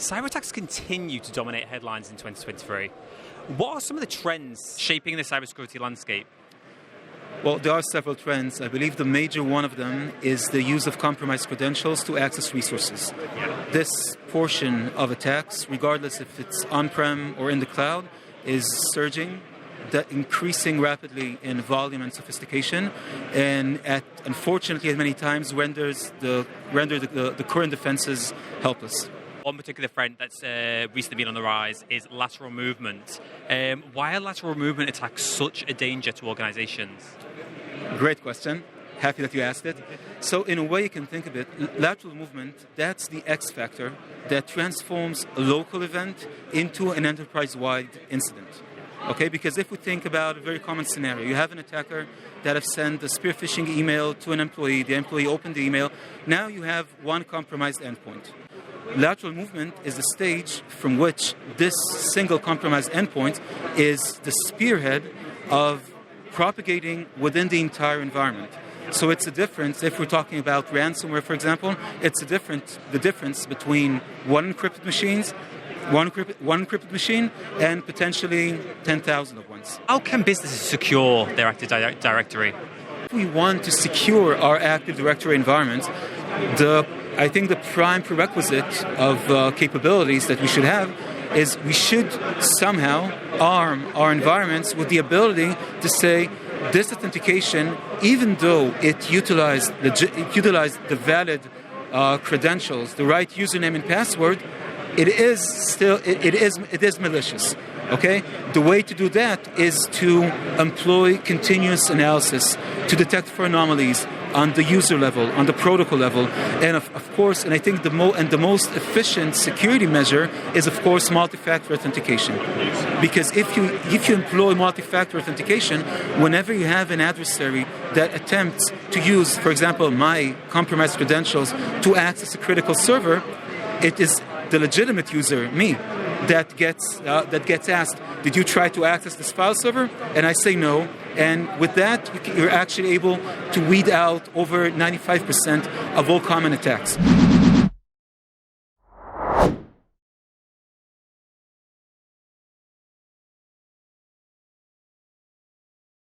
Cyber attacks continue to dominate headlines in 2023. What are some of the trends shaping the cybersecurity landscape? Well, there are several trends. I believe the major one of them is the use of compromised credentials to access resources. This portion of attacks, regardless if it's on-prem or in the cloud, is surging, increasing rapidly in volume and sophistication, and unfortunately at many times render the current defenses helpless. One particular trend that's recently been on the rise is lateral movement. Why are lateral movement attacks such a danger to organizations? Great question. Happy that you asked it. So in a way you can think of it, lateral movement, that's the X factor that transforms a local event into an enterprise-wide incident. Okay, because if we think about a very common scenario, you have an attacker that have sent a spear phishing email to an employee, the employee opened the email, now you have one compromised endpoint. Lateral movement is the stage from which this single compromised endpoint is the spearhead of propagating within the entire environment. So it's a difference, if we're talking about ransomware, for example, it's the difference between one encrypted machine and potentially 10,000 of ones. How can businesses secure their Active Directory? If we want to secure our Active Directory environment, I think the prime prerequisite of capabilities that we should have is we should somehow arm our environments with the ability to say this authentication, even though it utilized the valid credentials, the right username and password, it is malicious. Okay? The way to do that is to employ continuous analysis to detect for anomalies on the user level, on the protocol level, and of course, and I think the most efficient security measure is, of course, multi-factor authentication. Because if you employ multi-factor authentication, whenever you have an adversary that attempts to use, for example, my compromised credentials to access a critical server, it is the legitimate user, me, that gets asked, did you try to access this file server? And I say no. And with that, you're actually able to weed out over 95% of all common attacks.